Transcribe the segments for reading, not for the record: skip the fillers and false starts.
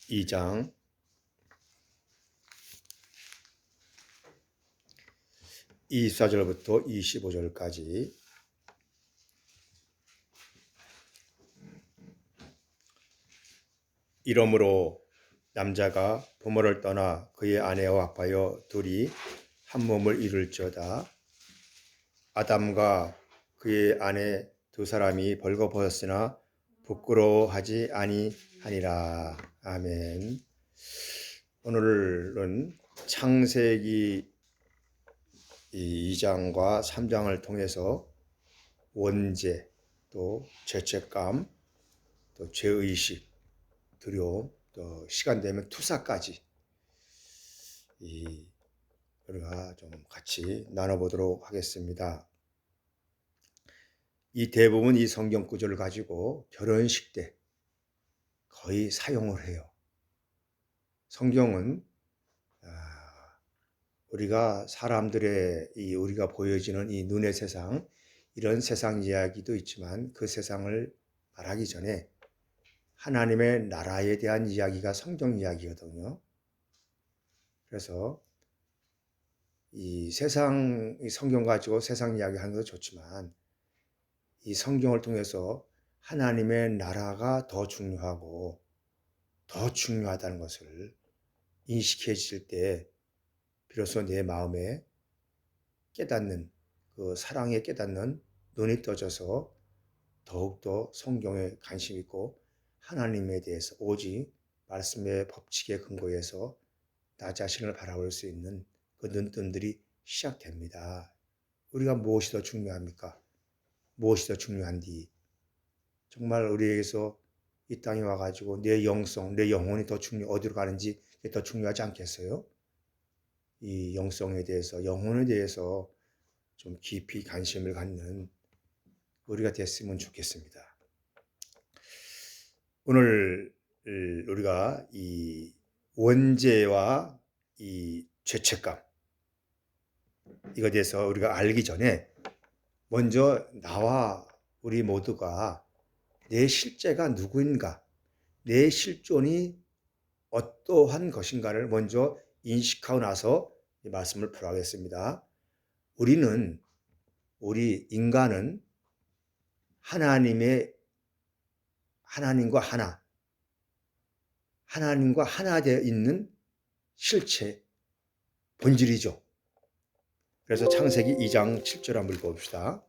2장 24절부터 25절까지 이러므로 남자가 부모를 떠나 그의 아내와 합하여 둘이 한 몸을 이룰지어다. 아담과 그의 아내 두 사람이 벌거벗었으나 부끄러워하지 아니하니라. 아멘. 오늘은 창세기 2장과 3장을 통해서 원죄, 또 죄책감, 또 죄의식, 두려움, 또 시간 되면 투사까지 우리가 좀 같이 나눠보도록 하겠습니다. 이 대부분 이 성경 구절을 가지고 결혼식 때 거의 사용을 해요. 성경은 우리가 사람들의 우리가 보여지는 이 눈의 세상, 이런 세상 이야기도 있지만 그 세상을 말하기 전에 하나님의 나라에 대한 이야기가 성경 이야기거든요. 그래서 이 성경 가지고 세상 이야기 하는 것도 좋지만 이 성경을 통해서 하나님의 나라가 더 중요하고 더 중요하다는 것을 인식해질 때 비로소 내 마음에 깨닫는, 그 사랑에 깨닫는 눈이 떠져서 더욱더 성경에 관심 있고 하나님에 대해서 오직 말씀의 법칙에 근거해서 나 자신을 바라볼 수 있는 그 눈뜬들이 시작됩니다. 우리가 무엇이 더 중요합니까? 무엇이 더 중요한디? 정말 우리에게서 이 땅에 와가지고 내 영성, 내 영혼이 더 어디로 가는지 더 중요하지 않겠어요? 이 영성에 대해서, 영혼에 대해서 좀 깊이 관심을 갖는 우리가 됐으면 좋겠습니다. 오늘 우리가 이 원죄와 이 죄책감, 이거에 대해서 우리가 알기 전에 먼저 나와 우리 모두가 내 실제가 누구인가, 내 실존이 어떠한 것인가를 먼저 인식하고 나서 이 말씀을 풀어가겠습니다. 우리 인간은 하나님과 하나 되어 있는 실체, 본질이죠. 그래서 창세기 2장 7절 한번 읽어봅시다.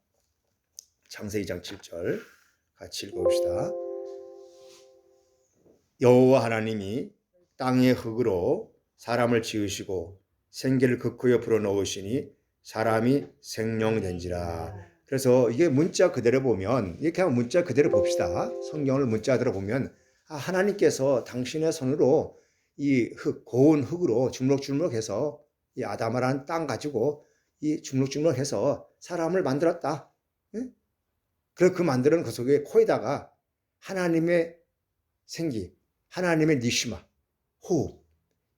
창세기 2장 7절 같이 읽어봅시다. 여호와 하나님이 땅의 흙으로 사람을 지으시고 생기를 그 코에 불어넣으시니 사람이 생명된지라. 그래서 이게 문자 그대로 보면, 이렇게 하면 문자 그대로 봅시다. 성경을 문자 그대로 보면 하나님께서 당신의 손으로 이 고운 흙으로 주물럭주물럭해서 이 아담아라는 땅 가지고 이 주물럭주물럭해서 사람을 만들었다. 그래서 그 만드는 그 속에 코에다가 하나님의 생기, 하나님의 니시마, 호흡,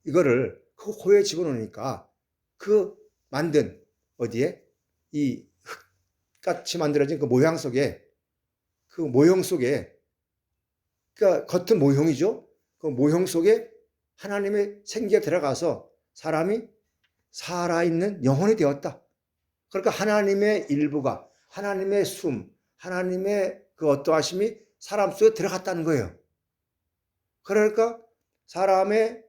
이거를 그 코에 집어넣으니까 그 만든 어디에 이 흙같이 만들어진 그 모형 속에 그러니까 겉은 모형이죠. 그 모형 속에 하나님의 생기가 들어가서 사람이 살아있는 영혼이 되었다. 그러니까 하나님의 일부가, 하나님의 숨, 하나님의 그 어떠하심이 사람 속에 들어갔다는 거예요. 그러니까 사람은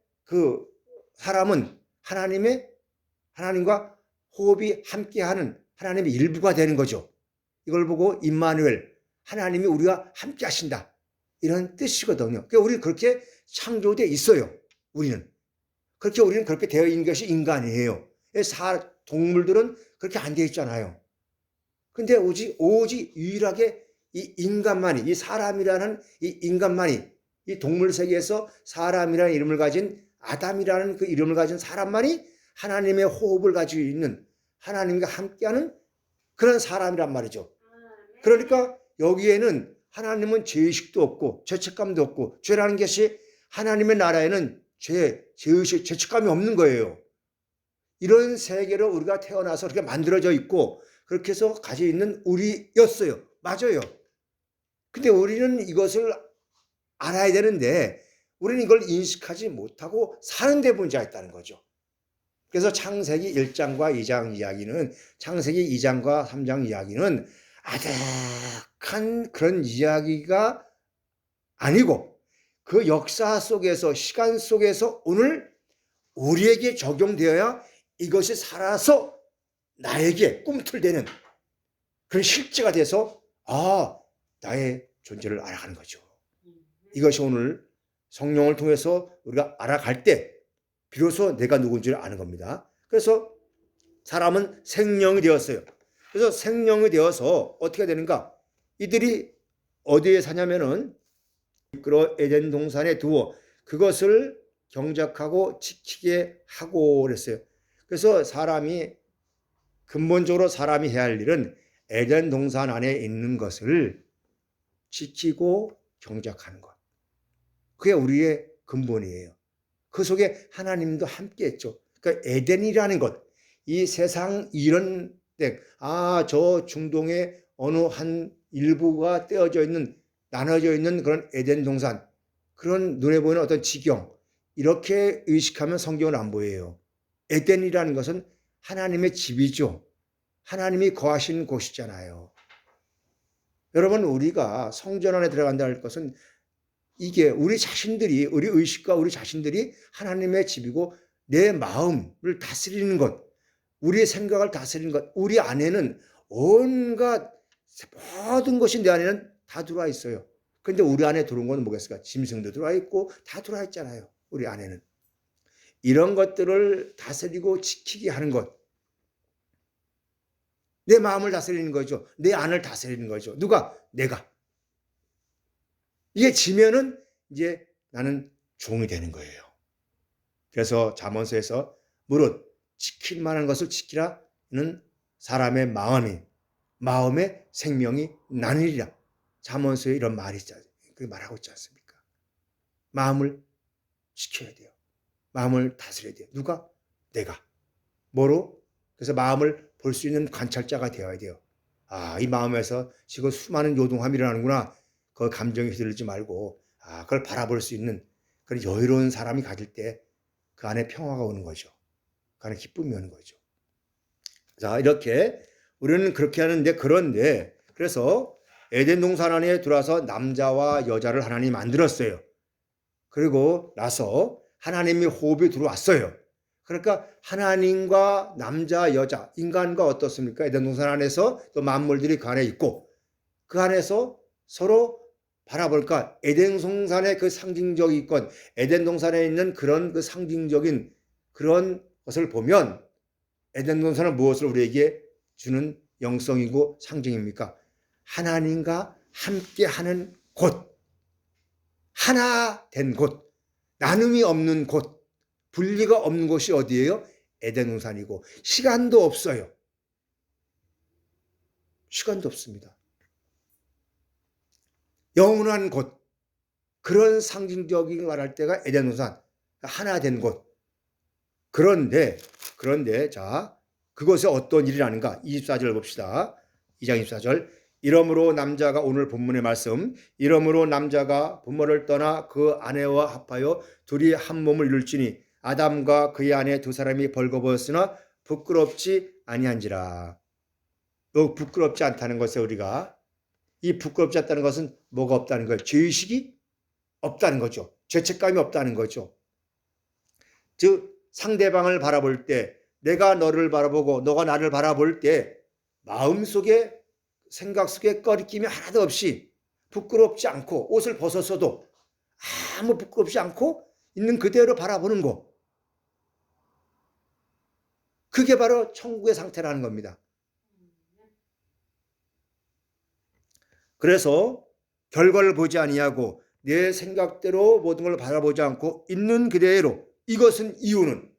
하나님과 호흡이 함께하는 하나님의 일부가 되는 거죠. 이걸 보고 임마누엘, 하나님이 우리와 함께 하신다, 이런 뜻이거든요. 그러니까 우리는 그렇게 창조되어 있어요. 우리는 그렇게 되어 있는 것이 인간이에요. 동물들은 그렇게 안 되어 있잖아요. 근데 오직 유일하게 이 인간만이, 이 사람이라는 이 인간만이, 이 동물 세계에서 사람이라는 이름을 가진 아담이라는 그 이름을 가진 사람만이 하나님의 호흡을 가지고 있는, 하나님과 함께하는 그런 사람이란 말이죠. 그러니까 여기에는 하나님은 죄의식도 없고 죄책감도 없고, 죄라는 것이 하나님의 나라에는 죄의식, 죄책감이 없는 거예요. 이런 세계로 우리가 태어나서 그렇게 만들어져 있고 그렇게 해서 가지고 있는 우리였어요. 맞아요. 근데 우리는 이것을 알아야 되는데 우리는 이걸 인식하지 못하고 사는 데 문제가 있다는 거죠. 그래서 창세기 1장과 2장 이야기는, 창세기 2장과 3장 이야기는 아득한 그런 이야기가 아니고 그 역사 속에서, 시간 속에서 오늘 우리에게 적용되어야 이것이 살아서 나에게 꿈틀대는 그런 실제가 돼서 나의 존재를 알아가는 거죠. 이것이 오늘 성령을 통해서 우리가 알아갈 때 비로소 내가 누군지를 아는 겁니다. 그래서 사람은 생명이 되었어요. 그래서 생명이 되어서 어떻게 되는가? 이들이 어디에 사냐면은 미끄러 에덴 동산에 두어 그것을 경작하고 지키게 하고 그랬어요. 그래서 사람이 근본적으로 사람이 해야 할 일은 에덴 동산 안에 있는 것을 지키고 경작하는 것. 그게 우리의 근본이에요. 그 속에 하나님도 함께 했죠. 그러니까 에덴이라는 것, 이 세상 이런 데, 저 중동의 어느 한 일부가 떼어져 있는, 나눠져 있는 그런 에덴 동산, 그런 눈에 보이는 어떤 지경, 이렇게 의식하면 성경은 안 보여요. 에덴이라는 것은 하나님의 집이죠. 하나님이 거하시는 곳이잖아요. 여러분, 우리가 성전 안에 들어간다는 것은 이게 우리 자신들이, 우리 의식과 우리 자신들이 하나님의 집이고 내 마음을 다스리는 것, 우리의 생각을 다스리는 것, 우리 안에는 온갖 모든 것이 내 안에는 다 들어와 있어요. 그런데 우리 안에 들어온 건 뭐겠습니까? 짐승도 들어와 있고 다 들어와 있잖아요. 우리 안에는. 이런 것들을 다스리고 지키게 하는 것. 내 마음을 다스리는 거죠. 내 안을 다스리는 거죠. 누가? 내가. 이게 지면은 이제 나는 종이 되는 거예요. 그래서 잠언서에서 무릇 지킬 만한 것을 지키라는 사람의 마음의 생명이 나느니라. 잠언서에 이런 말이 있잖아요. 그 말하고 있지 않습니까? 마음을 지켜야 돼요. 마음을 다스려야 돼요. 누가? 내가. 뭐로? 그래서 마음을 볼 수 있는 관찰자가 되어야 돼요. 이 마음에서 지금 수많은 요동함이 일어나는구나. 그 감정에 휘둘리지 말고 그걸 바라볼 수 있는 그런 여유로운 사람이 가질 때 그 안에 평화가 오는 거죠. 그 안에 기쁨이 오는 거죠. 자, 이렇게 우리는 그렇게 하는데, 그런데 그래서 에덴 동산 안에 들어와서 남자와 여자를 하나님이 만들었어요. 그리고 나서 하나님이 호흡이 들어왔어요. 그러니까 하나님과 남자, 여자, 인간과 어떻습니까? 에덴 동산 안에서 또 만물들이 그 안에 있고 그 안에서 서로 바라볼까? 에덴 동산의 그 상징적인 있건 에덴 동산에 있는 그런 그 상징적인 그런 것을 보면 에덴 동산은 무엇을 우리에게 주는 영성이고 상징입니까? 하나님과 함께하는 곳, 하나 된 곳, 나눔이 없는 곳, 분리가 없는 곳이 어디예요? 에덴 동산이고 시간도 없어요. 시간도 없습니다. 영원한 곳, 그런 상징적인 말할 때가 에덴 동산, 하나 된 곳. 그런데 자, 그것에 어떤 일이 나는가? 24절 봅시다. 2장 24절. 이러므로 남자가, 오늘 본문의 말씀, 이러므로 남자가 부모를 떠나 그 아내와 합하여 둘이 한 몸을 이룰지니 아담과 그의 아내 두 사람이 벌거벗었으나 부끄럽지 아니한지라. 부끄럽지 않다는 것에 우리가, 이 부끄럽지 않다는 것은 뭐가 없다는 거예요? 죄의식이 없다는 거죠. 죄책감이 없다는 거죠. 즉 상대방을 바라볼 때, 내가 너를 바라보고 너가 나를 바라볼 때 마음속에, 생각 속에 꺼리낌이 하나도 없이 부끄럽지 않고 옷을 벗었어도 아무 부끄럽지 않고 있는 그대로 바라보는 거, 그게 바로 천국의 상태라는 겁니다. 그래서 결과를 보지 아니하고 내 생각대로 모든 걸 바라보지 않고 있는 그대로, 이것은 이유는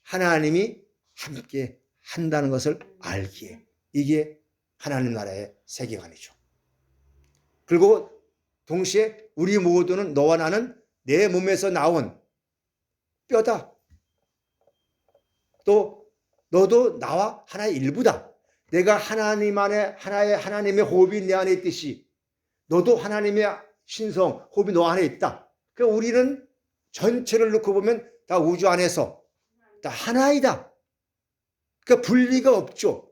하나님이 함께 한다는 것을 알기에, 이게 하나님 나라의 세계관이죠. 그리고 동시에 우리 모두는, 너와 나는 내 몸에서 나온 뼈다. 또 너도 나와 하나의 일부다. 내가 하나님 안에 하나님의 호흡이 내 안에 있듯이 너도 하나님의 신성, 호흡이 너 안에 있다. 그러니까 우리는 전체를 놓고 보면 다 우주 안에서 다 하나이다. 그러니까 분리가 없죠.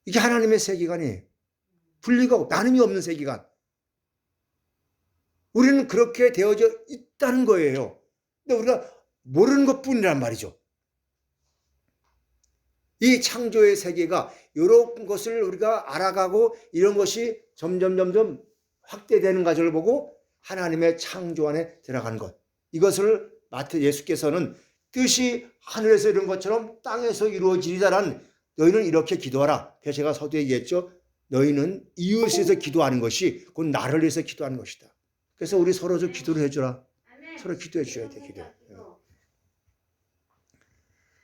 이게 하나님의 세계관이에요. 분리가 없고 나눔이 없는 세계관. 우리는 그렇게 되어져 있다는 거예요. 근데 우리가 모르는 것뿐이란 말이죠. 이 창조의 세계가 이런 것을 우리가 알아가고 이런 것이 점점 확대되는 과정을 보고 하나님의 창조 안에 들어가는 것. 이것을 예수께서는 뜻이 하늘에서 이룬 것처럼 땅에서 이루어지리다라는 너희는 이렇게 기도하라. 그래서 제가 서두에 얘기했죠. 너희는 이웃에서 기도하는 것이 곧 나를 위해서 기도하는 것이다. 그래서 우리 서로 좀 기도를 해주라. 서로 기도해 줘야 돼. 기도.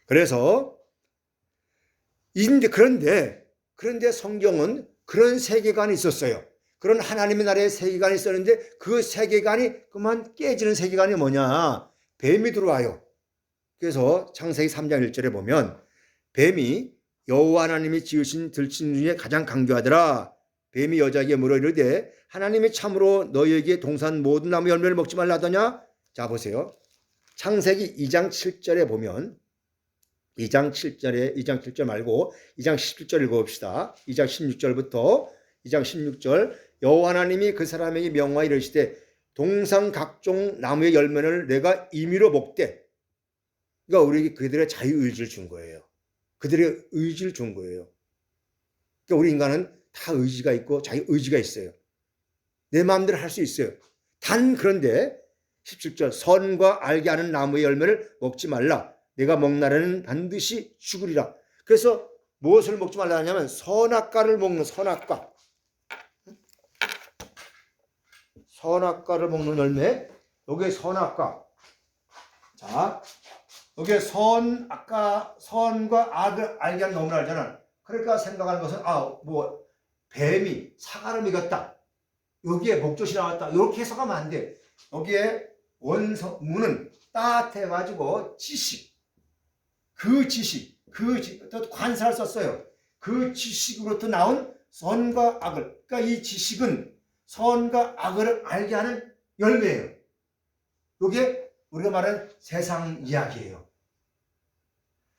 그래서 그런데 성경은 그런 세계관이 있었어요. 그런 하나님의 나라의 세계관이 있었는데 그 세계관이 그만 깨지는 세계관이 뭐냐? 뱀이 들어와요. 그래서 창세기 3장 1절에 보면 뱀이 여호와 하나님이 지으신 들짐승 중에 가장 강교하더라. 뱀이 여자에게 물어 이르되 하나님이 참으로 너희에게 동산 모든 나무 열매를 먹지 말라 하더냐? 자 보세요. 창세기 2장 7절에 보면 2장 7절 말고 2장 17절 읽어봅시다. 2장 16절부터 2장 16절 여호와 하나님이 그 사람에게 명하여 이르시되 동산 각종 나무의 열매를 내가 임의로 먹되. 그러니까 우리에게 그들의 자유의지를 준 거예요. 그들의 의지를 준 거예요. 그러니까 우리 인간은 다 의지가 있고 자유의지가 있어요. 내 마음대로 할 수 있어요. 그런데 17절 선과 알게 하는 나무의 열매를 먹지 말라. 내가 먹나라는 반드시 죽으리라. 그래서 무엇을 먹지 말라 하냐면 선악과를 먹는 선악과를 먹는 열매. 여기에 선악과. 자, 여기에 선과 악을 알게 하는 나무를 알잖아. 그러니까 생각하는 것은 뱀이 사과를 먹였다. 여기에 목젖이 나왔다. 이렇게 해석하면 안 돼. 여기에 원문은 따뜻해가지고 또 관사를 썼어요. 그 지식으로부터 나온 선과 악을. 그러니까 이 지식은 선과 악을 알게 하는 열매예요. 이게 우리가 말하는 세상 이야기예요.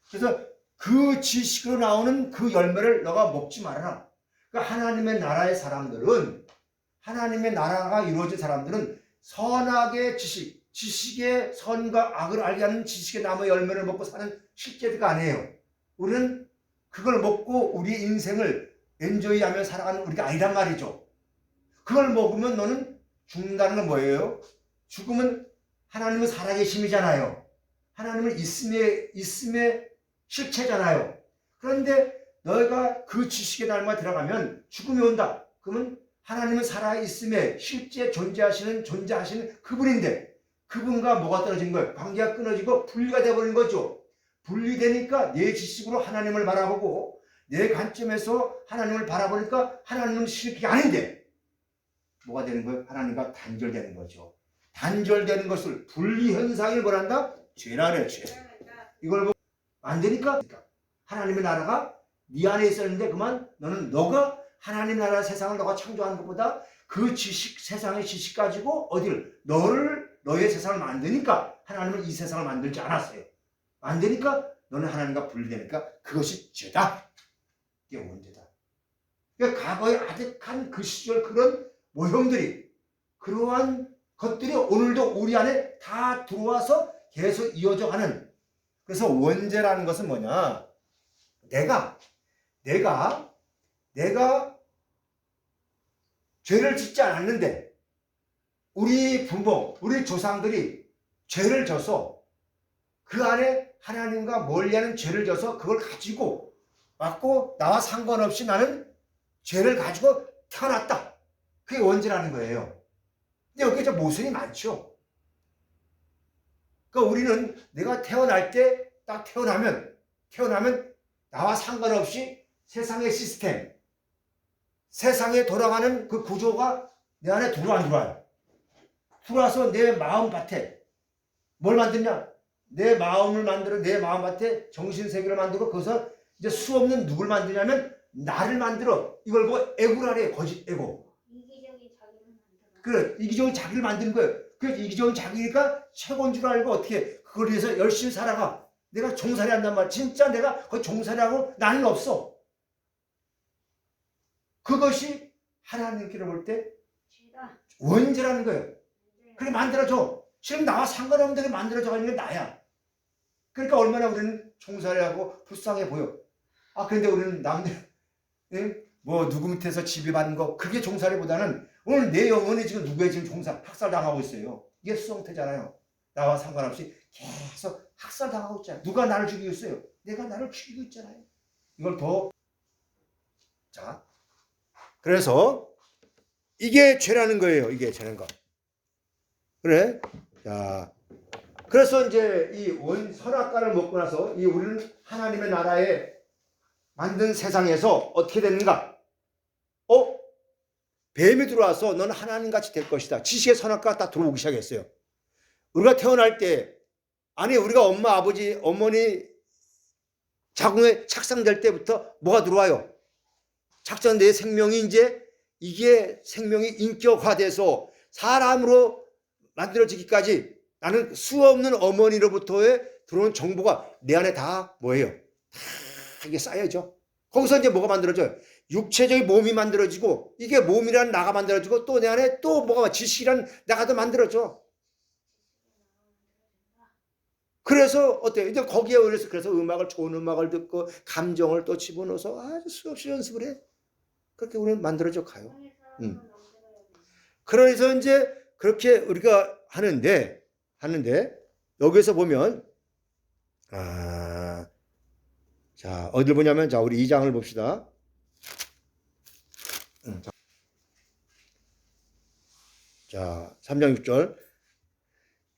그래서 그 지식으로 나오는 그 열매를 너가 먹지 말아라. 그러니까 하나님의 나라의 사람들은, 하나님의 나라가 이루어진 사람들은 선악의 지식의 선과 악을 알게 하는 지식의 나무의 열매를 먹고 사는 실제가 아니에요. 우리는 그걸 먹고 우리의 인생을 엔조이하며 살아가는 우리가 아니란 말이죠. 그걸 먹으면 너는 죽는다는 건 뭐예요? 죽음은 하나님은 살아계심이잖아요. 하나님은 있음의 실체잖아요. 그런데 너희가 그 지식의 나무에 들어가면 죽음이 온다. 그러면 하나님은 살아있음에 실제 존재하시는 그분인데 그분과 뭐가 떨어진 거예요? 관계가 끊어지고 분리가 되어버린 거죠. 분리되니까 내 지식으로 하나님을 바라보고 내 관점에서 하나님을 바라보니까 하나님은 실격이 아닌데 뭐가 되는 거예요? 하나님과 단절되는 거죠. 단절되는 것을 분리현상을 뭐란다? 죄라네, 죄. 이걸 보고 안 되니까 하나님의 나라가 네 안에 있었는데 그만 너가 하나님 나라 세상을 너가 창조하는 것보다 그 지식, 세상의 지식 가지고 너의 세상을 만드니까 하나님은 이 세상을 만들지 않았어요. 만드니까 너는 하나님과 분리되니까 그것이 죄다. 이게 문제다. 그러니까 과거에 아득한 그 시절 그런 모형들이, 그러한 것들이 오늘도 우리 안에 다 들어와서 계속 이어져 가는. 그래서 원죄라는 것은 뭐냐? 내가 죄를 짓지 않았는데 우리 부모, 우리 조상들이 죄를 져서 그 안에 하나님과 멀리하는 죄를 져서 그걸 가지고 왔고 나와 상관없이 나는 죄를 가지고 태어났다. 그게 원죄라는 거예요. 근데 여기에 모순이 많죠. 그러니까 우리는 내가 태어날 때 딱 태어나면 나와 상관없이 세상의 시스템, 세상에 돌아가는 그 구조가 내 안에 들어와요. 들어와서 내 마음밭에 뭘 만드냐? 내 마음을 만들어 내 마음밭에 정신세계를 만들고 거기서 이제 수없는 누굴 만드냐면 나를 만들어. 이걸 보고 에고라래. 거짓 에고. 그 이기적인 자기를 만드는 거예요. 그 이기적인 자기가 최고인 줄 알고 어떻게 그걸 위해서 열심히 살아가. 내가 종살이 한단 말이야. 진짜 내가 거의 종살이하고 나는 없어. 그것이 하나님께로 볼 때 원죄라는 거예요. 그렇게 만들어줘. 지금 나와 상관없는 데게 만들어줘가는 게 나야. 그러니까 얼마나 우리는 종살이하고 불쌍해 보여. 아, 그런데 우리는 남들, 뭐 누구 밑에서 지배받는 거, 그게 종살이보다는 오늘 내 영혼이 지금 누구의 지금 학살당하고 있어요. 이게 수동태잖아요. 나와 상관없이 계속 학살당하고 있잖아요. 누가 나를 죽이고 있어요? 내가 나를 죽이고 있잖아요. 이걸 더, 자, 그래서 이게 죄라는 거예요. 이게 죄라는 거. 그래? 자, 그래서 이제 이 선악과를 먹고 나서 이 우리는 하나님의 나라에 만든 세상에서 어떻게 됐는가? 뱀이 들어와서 너는 하나님같이 될 것이다. 지식의 선악과가 딱 들어오기 시작했어요. 우리가 태어날 때, 아니 우리가 엄마, 아버지, 어머니 자궁에 착상될 때부터 뭐가 들어와요? 착상된 생명이 이제 이게 생명이 인격화돼서 사람으로 만들어지기까지 나는 수없는 어머니로부터의 들어온 정보가 내 안에 다 뭐예요? 다 이게 쌓여져. 거기서 이제 뭐가 만들어져요? 육체적인 몸이 만들어지고 이게 몸이란 나가 만들어지고 또 내 안에 또 뭐가 지식이란 나가 더 만들어져. 그래서 어때요? 이제 거기에 그래서 음악을 좋은 음악을 듣고 감정을 또 집어넣어서 아주 수없이 연습을 해. 그렇게 우리는 만들어져 가요. 그래서 이제 그렇게 우리가 하는데 여기서 보면 자 어딜 보냐면 자 우리 2장을 봅시다. 자 3장 6절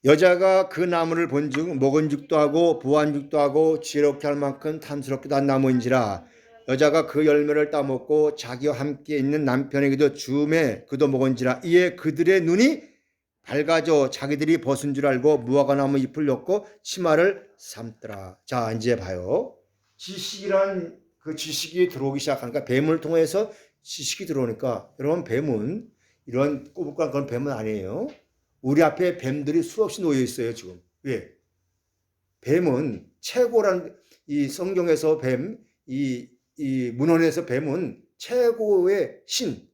여자가 그 나무를 본즉 먹은죽도 하고 부한죽도 하고 지혜롭게 할 만큼 탐스럽기도 한 나무인지라 여자가 그 열매를 따먹고 자기와 함께 있는 남편에게도 주매 그도 먹은지라 이에 그들의 눈이 밝아져 자기들이 벗은 줄 알고 무화과나무 잎을 엮고 치마를 삼더라. 자 이제 봐요. 지식이란 그 지식이 들어오기 시작하니까 뱀을 통해서 지식이 들어오니까 여러분 뱀은 이런 꼬북한 그런 뱀은 아니에요. 우리 앞에 뱀들이 수없이 놓여 있어요 지금. 왜? 뱀은 최고란 이 성경에서 뱀, 이 문헌에서 뱀은 최고의 신,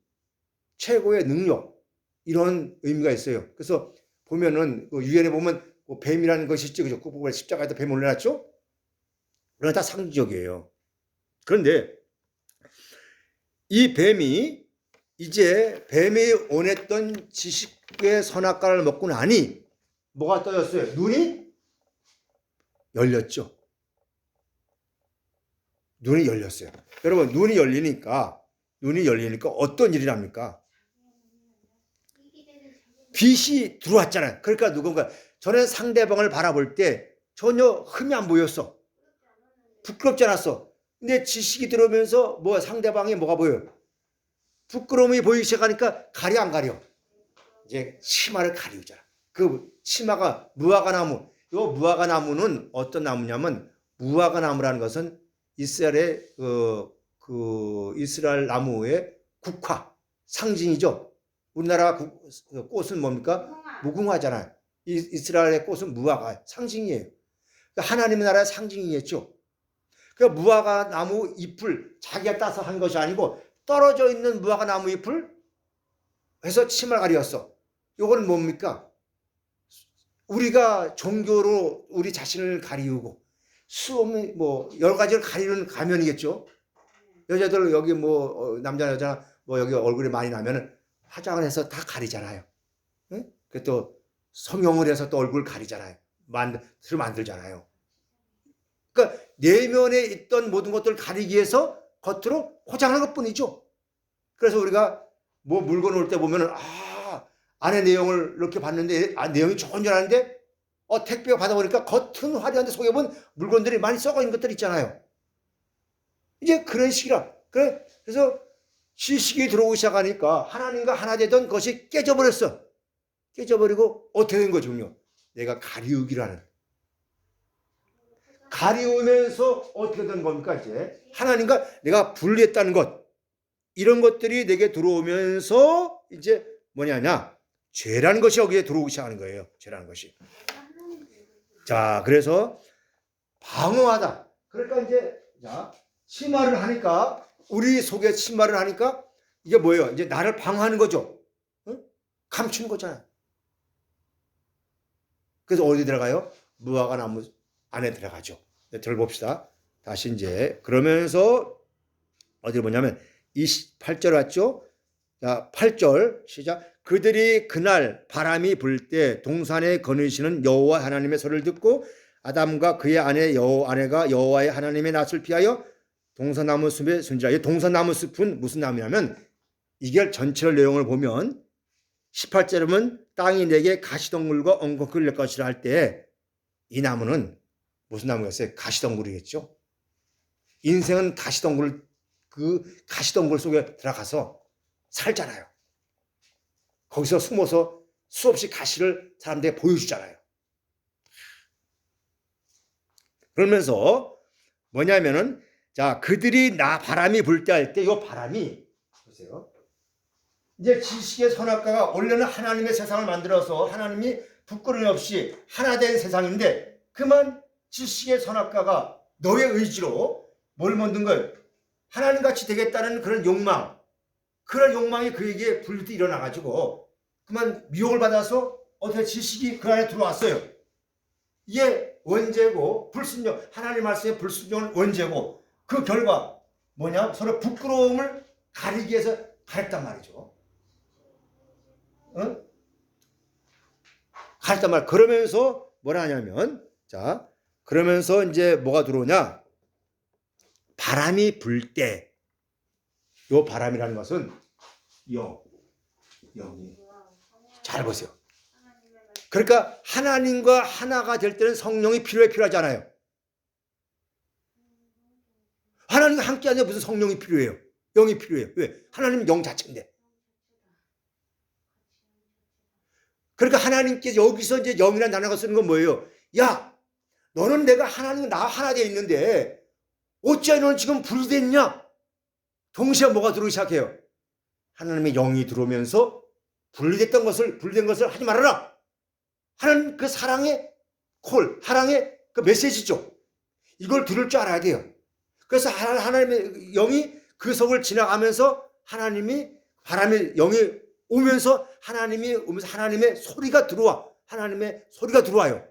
최고의 능력 이런 의미가 있어요. 그래서 보면은 유엔에 보면 뱀이라는 것이 있죠, 그죠? 꼬북을 십자가에다 뱀 올려놨죠. 그러나 다 상징적이에요. 그런데 이 뱀이 이제 뱀이 원했던 지식의 선악과를 먹고 나니 뭐가 떠졌어요? 눈이 열렸죠. 눈이 열렸어요. 여러분 눈이 열리니까 어떤 일이 납니까? 빛이 들어왔잖아요. 그러니까 누군가 전에 상대방을 바라볼 때 전혀 흠이 안 보였어. 부끄럽지 않았어. 근데 지식이 들어오면서 뭐 상대방이 뭐가 보여요? 부끄러움이 보이기 시작하니까 가려 안 가려? 이제 치마를 가리우잖아. 그 치마가 무화과나무. 이 무화과나무는 어떤 나무냐면 무화과나무라는 것은 이스라엘의 이스라엘 나무의 국화 상징이죠. 우리나라 꽃은 뭡니까? 무궁화잖아요. 이스라엘의 꽃은 무화과 상징이에요. 하나님의 나라의 상징이겠죠. 그 무화과 나무 잎을 자기가 따서 한 것이 아니고 떨어져 있는 무화과 나무 잎을 해서 치마를 가리웠어. 이건 뭡니까? 우리가 종교로 우리 자신을 가리우고 수없는 뭐 여러 가지를 가리는 가면이겠죠. 여자들 여기 뭐 남자 여자 뭐 여기 얼굴이 많이 나면은 화장을 해서 다 가리잖아요. 응? 그 또 성형을 해서 또 얼굴 가리잖아요. 만들잖아요. 그러니까 내면에 있던 모든 것들을 가리기 위해서 겉으로 포장하는 것뿐이죠. 그래서 우리가 뭐 물건 올 때 보면은 안에 내용을 이렇게 봤는데 내용이 좋은 줄 알았는데 택배가 받아보니까 겉은 화려한데 속에 보면 물건들이 많이 썩어 있는 것들 있잖아요. 이제 그런 식이라. 그래서 지식이 들어오기 시작하니까 하나님과 하나 되던 것이 깨져버렸어. 깨져버리고 어떻게 된 거죠? 내가 가리우기라는. 가리우면서 어떻게 된 겁니까? 이제 하나님과 내가 분리했다는 것. 이런 것들이 내게 들어오면서 이제 뭐냐냐? 죄라는 것이 여기에 들어오기 시작하는 거예요. 죄라는 것이. 자, 그래서 방어하다. 그러니까 이제 자, 침하를 하니까 우리 속에 침하를 하니까 이게 뭐예요? 이제 나를 방어하는 거죠. 응? 감추는 거잖아요. 그래서 어디 들어가요? 무화과 나무 안에 들어가죠. 들어봅시다. 다시 이제 그러면서 어디 보냐면 28절 왔죠? 자, 8절 시작. 그들이 그날 바람이 불 때 동산에 거느시는 여호와 하나님의 소리를 듣고 아담과 그의 아내가 여호와의 하나님의 낯을 피하여 동산나무 숲에 순지라. 이 동산나무 숲은 무슨 나무냐면 이게 전체 내용을 보면 18절은 땅이 내게 가시덩굴과 엉겅퀴를 낼 것이라 할 때 이 나무는 무슨 나무였어요? 가시덩굴이겠죠. 인생은 가시덩굴, 그 가시덩굴 속에 들어가서 살잖아요. 거기서 숨어서 수없이 가시를 사람들에게 보여주잖아요. 그러면서 뭐냐면은 자, 그들이 바람이 불 때 할 때 이 바람이 보세요. 이제 지식의 선악과가 원래는 하나님의 세상을 만들어서 하나님이 부끄러움 없이 하나 된 세상인데 그만 지식의 선악과가 너의 의지로 뭘 만든 거예요? 하나님같이 되겠다는 그런 욕망, 그런 욕망이 그에게 불듯 일어나가지고 그만 미혹을 받아서 어떻게 지식이 그 안에 들어왔어요. 이게 원죄고 불순종, 하나님 말씀의 불순종은 원죄고 그 결과 뭐냐? 서로 부끄러움을 가리기 위해서 가렸단 말이죠. 응? 가렸단 말. 그러면서 뭐라 하냐면 자, 그러면서 이제 뭐가 들어오냐? 바람이 불 때, 요 바람이라는 것은 영이 잘 보세요. 그러니까 하나님과 하나가 될 때는 성령이 필요하잖아요. 하나님과 함께 하냐 무슨 성령이 필요해요? 영이 필요해요. 왜? 하나님은 영 자체인데. 그러니까 하나님께서 여기서 이제 영이라는 단어가 쓰는 건 뭐예요? 야, 너는 내가 하나님 나와 하나 되어 있는데 어찌 너는 지금 분리됐냐? 동시에 뭐가 들어오기 시작해요? 하나님의 영이 들어오면서 분리된 것을 하지 말아라. 하나님 그 사랑의 사랑의 그 메시지죠. 이걸 들을 줄 알아야 돼요. 그래서 하나님의 영이 그 속을 지나가면서 바람의 영이 오면서 하나님의 소리가 들어와. 하나님의 소리가 들어와요.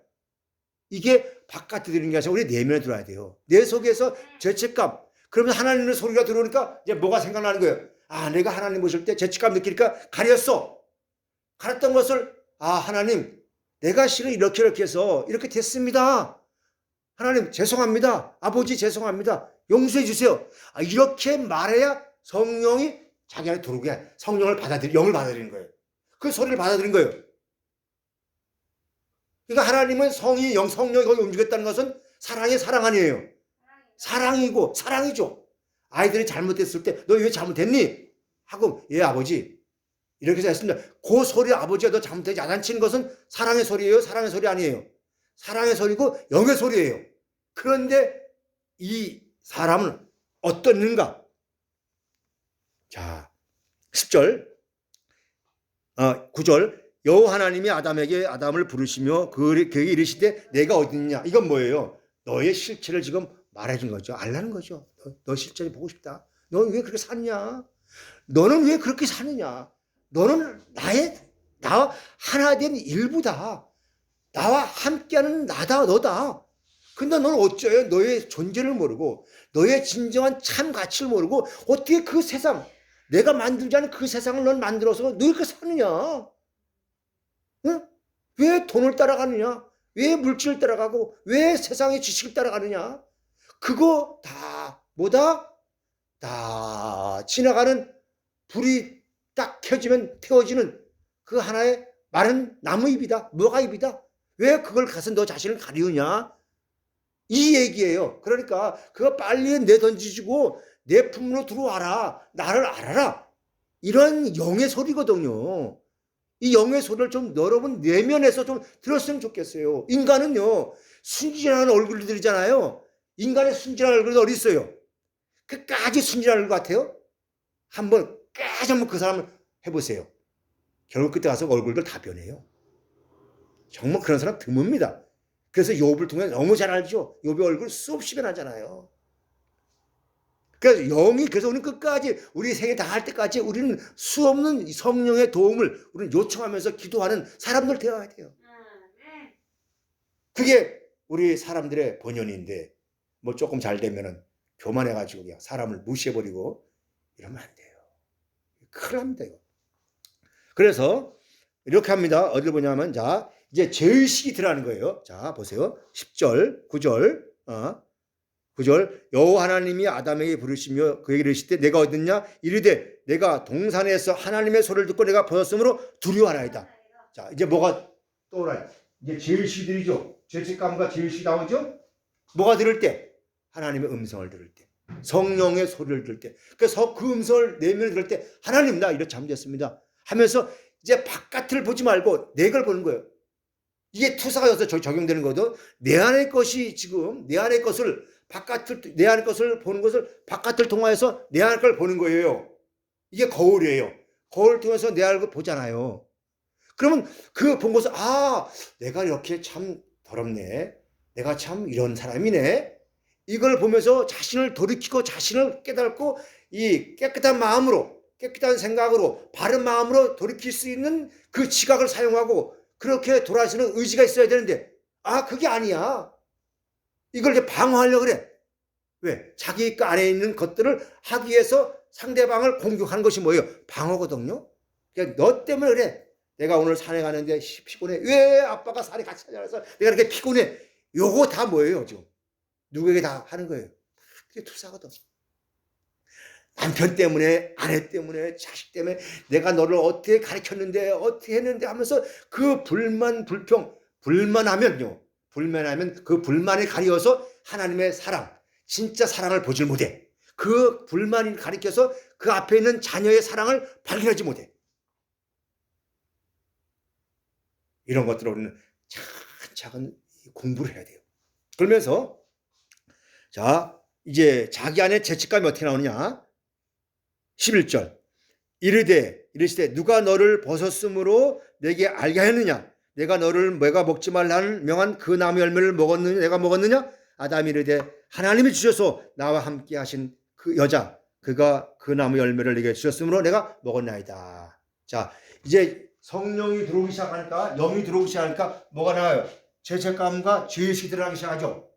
이게 바깥에 들리는 게 아니라 우리 내면에 들어와야 돼요. 내 속에서 죄책감. 그러면 하나님의 소리가 들어오니까 이제 뭐가 생각나는 거예요? 아, 내가 하나님 보실 때 죄책감 느끼니까 가렸어. 가렸던 것을 하나님 내가 실은 이렇게 해서 이렇게 됐습니다. 하나님 죄송합니다. 아버지 죄송합니다. 용서해 주세요. 이렇게 말해야 성령이 자기 안에 들어오게 영을 받아들이는 거예요. 그 소리를 받아들이는 거예요. 그러니까 하나님은 성령이 거기 움직였다는 것은 사랑 아니에요. 사랑이고 사랑이죠. 아이들이 잘못했을 때 너 왜 잘못했니? 하고 예 아버지 이렇게 해서 했습니다. 그 소리 아버지가 너 잘못했지 야단치는 것은 사랑의 소리예요? 사랑의 소리 아니에요. 사랑의 소리고 영의 소리예요. 그런데 이 사람은 어떻는가? 자 10절 9절 여호와 하나님이 아담을 부르시며 그에게 이르시되 내가 어디 있냐? 이건 뭐예요? 너의 실체를 지금 말해준 거죠. 알라는 거죠. 너 실체를 보고 싶다. 너는 왜 그렇게 사느냐? 너는 왜 그렇게 사느냐? 너는 나와 하나 된 일부다. 나와 함께하는 나다, 너다. 근데 너는 어째요? 너의 존재를 모르고 너의 진정한 참 가치를 모르고 어떻게 그 세상 내가 만들지 않은 그 세상을 넌 만들어서 너 이렇게 사느냐? 응? 왜 돈을 따라가느냐? 왜 물질을 따라가고 왜 세상의 지식을 따라가느냐? 그거 다 뭐다? 다 지나가는 불이 딱 켜지면 태워지는 그 하나의 마른 나무잎이다. 뭐가잎이다. 왜 그걸 가서 너 자신을 가리우냐? 이 얘기예요. 그러니까 그거 빨리 내던지시고 내 품으로 들어와라. 나를 알아라. 이런 영의 소리거든요. 이 영의 소리를 좀 여러분 내면에서 좀 들었으면 좋겠어요. 인간은요. 순진한 얼굴들이잖아요. 인간의 순진한 얼굴이 어디 있어요? 끝까지 순진한 얼굴 같아요? 한번 그 사람을 해보세요. 결국 그때 가서 얼굴들 다 변해요. 정말 그런 사람 드뭅니다. 그래서 욥을 통해 너무 잘 알죠. 욥의 얼굴 수없이 변하잖아요. 그래서 영이 그래서 우리는 끝까지 우리 생애 다 할 때까지 우리는 수없는 성령의 도움을 우리는 요청하면서 기도하는 사람들 되어야 돼요. 그게 우리 사람들의 본연인데 뭐 조금 잘 되면은 교만해가지고 그냥 사람을 무시해버리고 이러면 안 돼요. 큰일 납니다 이거. 그래서 이렇게 합니다. 어디를 보냐면 자 이제 죄의식이 들어가는 거예요. 자 보세요. 10절 9절 9절 여호와 하나님이 아담에게 부르시며 그에게 이르시되 내가 어딨냐 이르되 내가 동산에서 하나님의 소리를 듣고 내가 벗었으므로 두려워하나이다. 자 이제 뭐가 떠오라요? 이제 죄의식이 들이죠. 죄책감과 죄의식이 나오죠. 뭐가 들을 때? 하나님의 음성을 들을 때, 성령의 소리를 들을 때, 그래서 그 음성을 내면을 들을 때 하나님 나 이렇게 잘못했습니다 하면서 이제 바깥을 보지 말고 내 걸 보는 거예요. 이게 투사가 여기서 적용되는 거도 내 안의 것이 지금 내 안의 것을 바깥을 내 안의 것을 보는 것을 바깥을 통하여서 내 안의 걸 보는 거예요. 이게 거울이에요. 거울 통해서 내 안의 걸 보잖아요. 그러면 그 본 것을 내가 이렇게 참 더럽네. 내가 참 이런 사람이네. 이걸 보면서 자신을 돌이키고 자신을 깨닫고 이 깨끗한 마음으로 깨끗한 생각으로 바른 마음으로 돌이킬 수 있는 그 지각을 사용하고 그렇게 돌아서는 의지가 있어야 되는데 그게 아니야. 이걸 이제 방어하려고 그래. 왜? 자기 안에 있는 것들을 하기 위해서 상대방을 공격하는 것이 뭐예요? 방어거든요. 그러니까 너 때문에 그래. 내가 오늘 산에 가는데 피곤해. 왜 아빠가 산에 같이 가자서 내가 이렇게 피곤해. 요거 다 뭐예요 지금? 누구에게 다 하는 거예요. 그게 투사거든. 남편 때문에 아내 때문에 자식 때문에 내가 너를 어떻게 가르쳤는데 어떻게 했는데 하면서 그 불만 불평 불만하면 그 불만에 가려서 하나님의 사랑 진짜 사랑을 보질 못해. 그 불만이 가리켜서 그 앞에 있는 자녀의 사랑을 발견하지 못해. 이런 것들을 우리는 차근차근 공부를 해야 돼요. 그러면서 자 이제 자기 안에 죄책감이 어떻게 나오느냐. 11절 이르시되 누가 너를 벗었으므로 내게 알게 하였느냐. 내가 너를 내가 먹지 말라는 명한 그 나무 열매를 먹었느냐. 내가 먹었느냐. 아담이 이르되 하나님이 주셔서 나와 함께 하신 그 여자 그가 그 나무 열매를 내게 주셨으므로 내가 먹었나이다. 자 이제 성령이 들어오기 시작하니까 영이 들어오기 시작하니까 뭐가 나와요? 죄책감과 죄의식이 들어가기 시작하죠.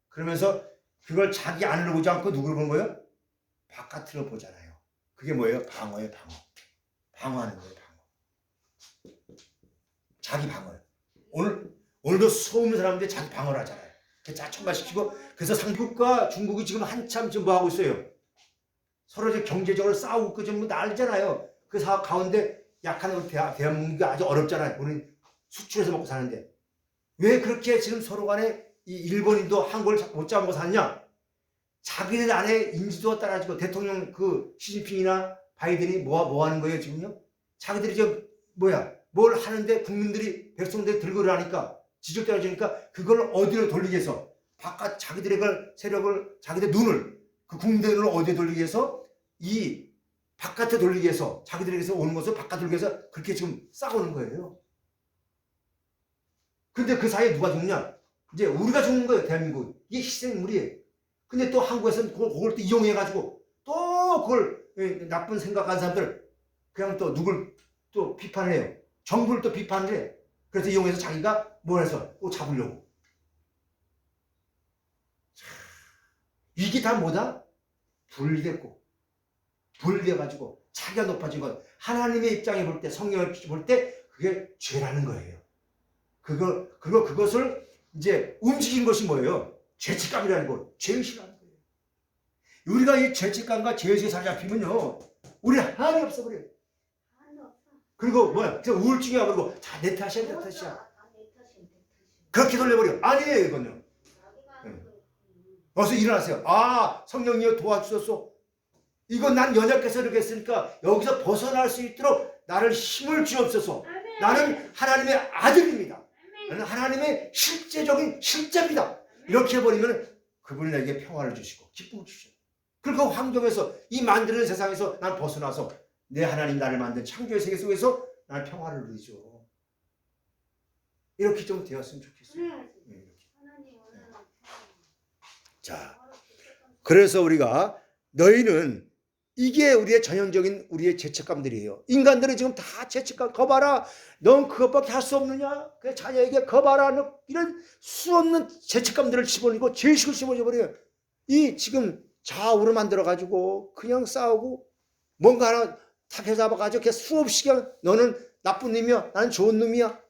그러면서 그걸 자기 안으로 보지 않고 누구를 보는 거예요? 바깥으로 보잖아요. 그게 뭐예요? 방어예요. 방어하는 거예요. 방어. 자기 방어요. 오늘도 수없는 사람들이 자기 방어를 하잖아요. 짜증마시키고 그래서 한국과 중국이 지금 한참 지금 뭐 하고 있어요? 서로 이제 경제적으로 싸우고 지금 난리잖아요. 그 사업 가운데 약한 우리 대한민국이 아주 어렵잖아요. 우리 수출해서 먹고 사는데 왜 그렇게 지금 서로 간에 이 일본인도 한국을 못 잡고 사느냐? 자기들 안에 인지도가 따라지고 대통령 그 시진핑이나 바이든이 뭐 하는 거예요 지금요? 자기들이 지금 뭘 하는데 국민들이 백성들이 들고 일하니까 지적 떨어지니까 그걸 어디로 돌리기 위해서 바깥 자기들의 세력을 자기들 눈을 그 국민들의 눈을 어디에 돌리기 위해서 이 바깥에 돌리기 위해서 자기들에게서 오는 것을 바깥에 돌리기 위해서 그렇게 지금 싸우는 거예요. 근데 그 사이에 누가 죽냐? 이제 우리가 죽는 거예요. 대한민국. 이게 희생물이에요. 근데 또 한국에서는 그걸 또 이용해가지고 또 그걸 나쁜 생각하는 사람들 그냥 또 누굴 또 비판해요. 정부를 또 비판을 해. 그래서 이용해서 자기가 뭘 해서 또 잡으려고. 이게 다 뭐다? 분리돼가지고 자기가 높아진 것. 하나님의 입장에 볼 때, 성령을 볼 때 그게 죄라는 거예요. 그것을 이제 움직이는 것이 뭐예요? 죄책감이라는 거, 죄의식이라는 거예요. 우리가 이 죄책감과 죄의식에 사로잡히면요, 우리 하나도 없어버려요. 그리고 우울증이 와버리고 내 탓이야. 그렇게 돌려버려. 아니에요, 이거는. 어서 일어나세요. 성령이여 도와주셨소. 이건 난 연약해서 이렇게 했으니까 여기서 벗어날 수 있도록 나를 힘을 주옵소서. 나는 하나님의 아들입니다. 나는 하나님의 실제적인 실제입니다. 이렇게 해버리면 그분이 내게 평화를 주시고 기쁨을 주시죠. 그리고 그 환경에서 이 만드는 세상에서 난 벗어나서 내 하나님 나를 만든 창조의 세계 속에서 나는 평화를 누리죠. 이렇게 좀 되었으면 좋겠어요. 그래야지. 이렇게. 하나님 원하는 평화. 자, 그래서 우리가 너희는 이게 우리의 전형적인 우리의 죄책감들이에요. 인간들은 지금 다 죄책감. 거봐라. 넌 그것밖에 할 수 없느냐? 그 자녀에게 거봐라. 너 이런 수 없는 죄책감들을 집어넣고 죄의식을 집어넣어버려요. 이 지금 좌우로 만들어가지고 그냥 싸우고 뭔가 하나 탁해 잡아가지고 그냥 수없이 그냥 너는 나쁜 놈이야. 나는 좋은 놈이야.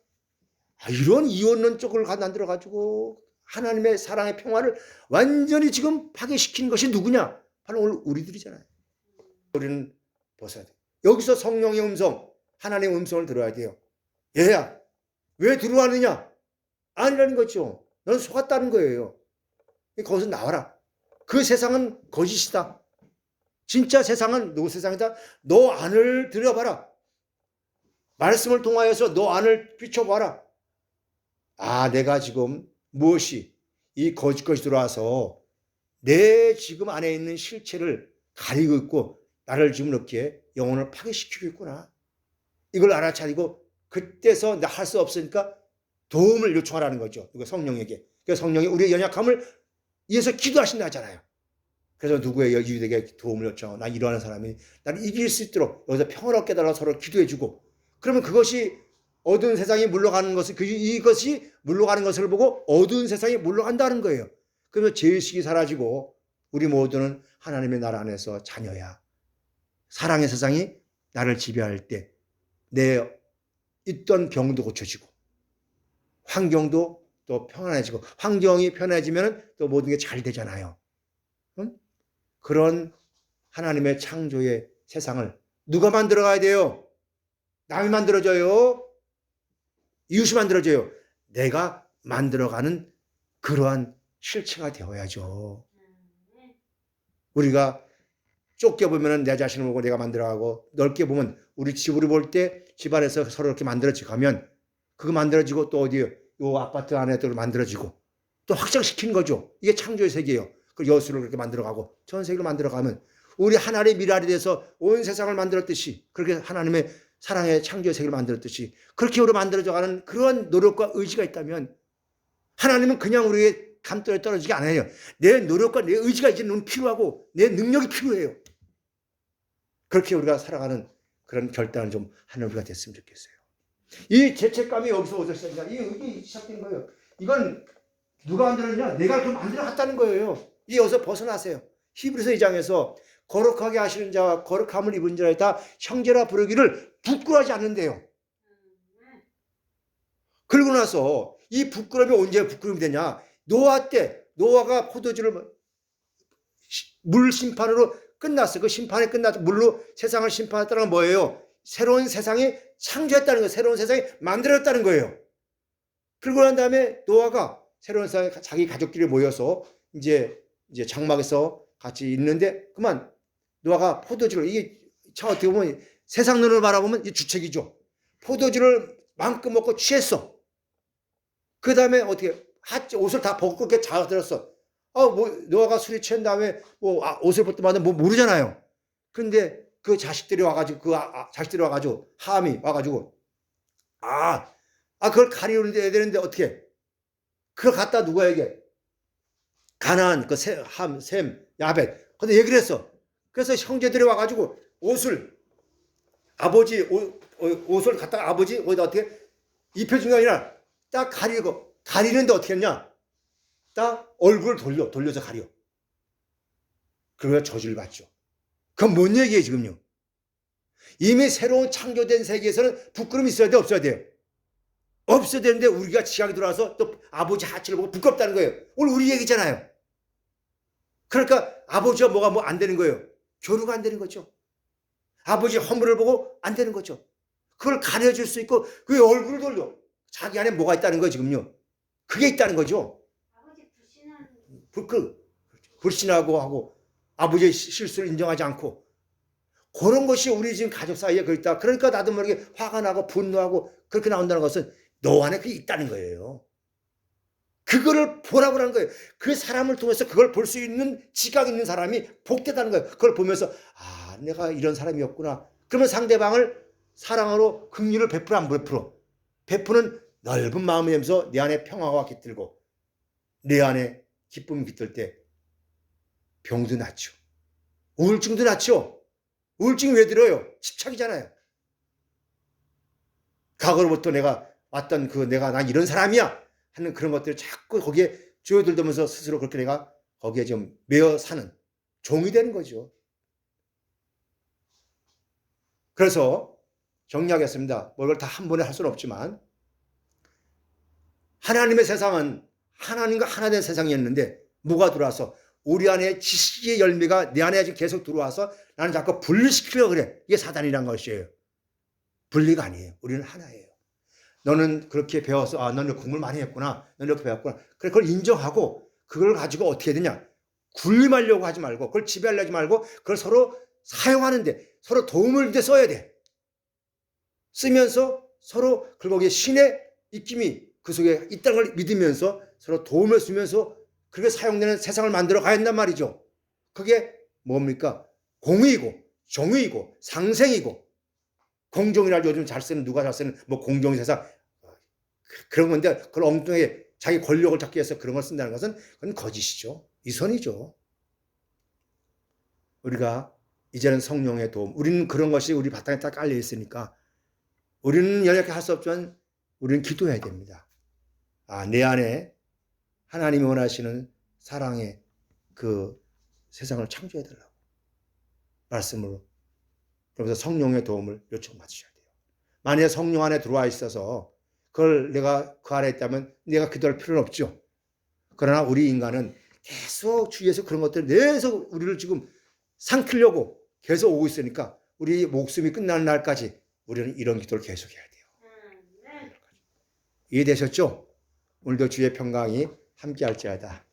이런 이혼론 쪽을 만들어가지고 하나님의 사랑의 평화를 완전히 지금 파괴시킨 것이 누구냐? 바로 오늘 우리들이잖아요. 우리는 벗어야 돼요. 여기서 성령의 음성, 하나님의 음성을 들어야 돼요. 얘야, 왜 들어왔느냐? 아니라는 거죠. 너는 속았다는 거예요. 거기서 나와라. 그 세상은 거짓이다. 진짜 세상은 너 세상이다. 너 안을 들여봐라. 말씀을 통하여서 너 안을 비춰봐라. 내가 지금 무엇이 이 거짓것이 들어와서 내 지금 안에 있는 실체를 가리고 있고 나를 지금 이렇게 영혼을 파괴시키고 있구나. 이걸 알아차리고 그때서 나 할 수 없으니까 도움을 요청하라는 거죠. 이거 성령에게. 그래서 성령이 우리의 연약함을 위해서 기도하신다 하잖아요. 그래서 누구의 유대에게 도움을 요청하고 나 이러한 사람이 나를 이길 수 있도록 여기서 평화롭게 해달라고 서로 기도해주고 그러면 그것이 어두운 세상이 물러가는 것을 이것이 물러가는 것을 보고 어두운 세상이 물러간다는 거예요. 그러면 죄의식이 사라지고 우리 모두는 하나님의 나라 안에서 자녀야. 사랑의 세상이 나를 지배할 때 내 있던 병도 고쳐지고 환경도 또 편안해지고 환경이 편해지면 또 모든 게 잘 되잖아요. 그런 하나님의 창조의 세상을 누가 만들어가야 돼요? 남이 만들어줘요? 이웃이 만들어줘요? 내가 만들어가는 그러한 실체가 되어야죠. 우리가 좁게 보면 내 자신을 보고 내가 만들어가고 넓게 보면 우리 집으로 볼 때 집안에서 서로 이렇게 만들어져 가면 그거 만들어지고 또 어디요? 요 아파트 안에 또 만들어지고 또 확장시키는 거죠. 이게 창조의 세계예요. 그 여수를 그렇게 만들어가고 전 세계를 만들어가면 우리 하나님의 미랄이 돼서 온 세상을 만들었듯이 그렇게 하나님의 사랑의 창조의 세계를 만들었듯이 그렇게 우리 만들어져가는 그런 노력과 의지가 있다면 하나님은 그냥 우리의 감돌에 떨어지지 않아요. 내 노력과 내 의지가 이제는 필요하고 내 능력이 필요해요. 그렇게 우리가 살아가는 그런 결단을 좀 하는 우리가 됐으면 좋겠어요. 이 죄책감이 여기서 어디서 시작이냐? 이게 시작된 거예요. 이건 누가 만들었냐? 내가 그 만들어 갔다는 거예요. 이 여기서 벗어나세요. 히브리서 2장에서 거룩하게 하시는 자와 거룩함을 입은 자에 다 형제라 부르기를 부끄러워하지 않는데요. 그러고 나서 이 부끄러움이 언제 부끄러움이 되냐? 노아 때 노아가 포도주를 물 심판으로 끝났어요. 그 심판이 끝나서 물로 세상을 심판했다는 건 뭐예요? 새로운 세상이 창조했다는 거예요. 새로운 세상이 만들었다는 거예요. 그러고 난 다음에 노아가 새로운 세상에 자기 가족끼리 모여서 이제 장막에서 같이 있는데 그만 노아가 포도주를 이게 참 어떻게 보면 세상 눈으로 바라보면 이 주책이죠. 포도주를 마음껏 먹고 취했어. 그 다음에 어떻게 옷을 다 벗고 그렇게 자들었어. 노아가 술이 취한 다음에 옷을 벗을 때마다 모르잖아요. 그런데 그 자식들이 와가지고 함이 와가지고 그걸 가리려야 되는데 어떻게? 그걸 갖다 누구에게? 가나안, 함, 셈, 야벳. 근데 얘기를 했어. 그래서 형제들이 와가지고 옷을 옷을 갖다가 아버지 어디다 어떻게 입혀준 게 아니라 딱 가리는데 어떻게 했냐? 딱 얼굴을 돌려서 가려. 그러면 저주를 받죠. 그건 뭔 얘기예요 지금요? 이미 새로운 창조된 세계에서는 부끄러움이 있어야 돼 없어야 돼요? 없어야 되는데 우리가 지각이 들어와서 또 아버지 하체를 보고 부끄럽다는 거예요. 오늘 우리 얘기잖아요. 그러니까 아버지가 뭐가 안 되는 거예요. 교류가 안 되는 거죠. 아버지 허물을 보고 안 되는 거죠. 그걸 가려줄 수 있고 그 얼굴을 돌려. 자기 안에 뭐가 있다는 거예요 지금요. 그게 있다는 거죠. 아버지 불신하는 불신하고 하고 아버지의 실수를 인정하지 않고 그런 것이 우리 지금 가족 사이에 있다. 그러니까 나도 모르게 화가 나고 분노하고 그렇게 나온다는 것은 너 안에 그게 있다는 거예요. 그거를 보라고 하는 거예요. 그 사람을 통해서 그걸 볼 수 있는 지각 있는 사람이 복되다는 거예요. 그걸 보면서 내가 이런 사람이었구나. 그러면 상대방을 사랑으로 긍휼을 베풀어 안 베풀어? 베푸는 넓은 마음이면서 내 안에 평화가 깃들고 내 안에 기쁨이 깃들 때 병도 낫죠. 우울증도 낫죠. 우울증이 왜 들어요? 집착이잖아요. 과거로부터 내가 왔던 난 이런 사람이야 하는 그런 것들을 자꾸 거기에 조여들면서 스스로 그렇게 내가 거기에 좀 매여 사는 종이 되는 거죠. 그래서 정리하겠습니다. 뭐 이걸 다 한 번에 할 수는 없지만 하나님의 세상은 하나님과 하나 된 세상이었는데 뭐가 들어와서 우리 안에 지식의 열매가 내 안에 지금 계속 들어와서 나는 자꾸 분리시키려고 그래. 이게 사단이란 것이에요. 분리가 아니에요. 우리는 하나예요. 너는 그렇게 배워서 너는 공부를 많이 했구나. 너는 이렇게 배웠구나. 그래 그걸 인정하고 그걸 가지고 어떻게 해야 되냐. 군림하려고 하지 말고 그걸 지배하려고 하지 말고 그걸 서로 사용하는데 서로 도움을 돼 써야 돼. 쓰면서 서로 거기에 신의 입김이 그 속에 있다는 걸 믿으면서 서로 도움을 주면서 그렇게 사용되는 세상을 만들어 가야 한단 말이죠. 그게 뭡니까? 공의이고 정의이고 상생이고 공정이라 요즘 잘 쓰는 누가 잘 쓰는 뭐 공정 세상 그런 건데 그걸 엉뚱하게 자기 권력을 잡기 위해서 그런 걸 쓴다는 것은 그건 거짓이죠. 이선이죠. 우리가 이제는 성령의 도움 우리는 그런 것이 우리 바탕에 딱 깔려 있으니까 우리는 연약하게 할 수 없지만 우리는 기도해야 됩니다. 내 안에 하나님이 원하시는 사랑의 그 세상을 창조해달라고 말씀으로 그러면서 성령의 도움을 요청받으셔야 돼요. 만약에 성령 안에 들어와 있어서 그걸 내가 그 안에 있다면 내가 기도할 필요는 없죠. 그러나 우리 인간은 계속 주위에서 그런 것들을 계속 우리를 지금 삼키려고 계속 오고 있으니까 우리 목숨이 끝나는 날까지 우리는 이런 기도를 계속해야 돼요. 이해되셨죠? 오늘도 주의 평강이 함께할지어다.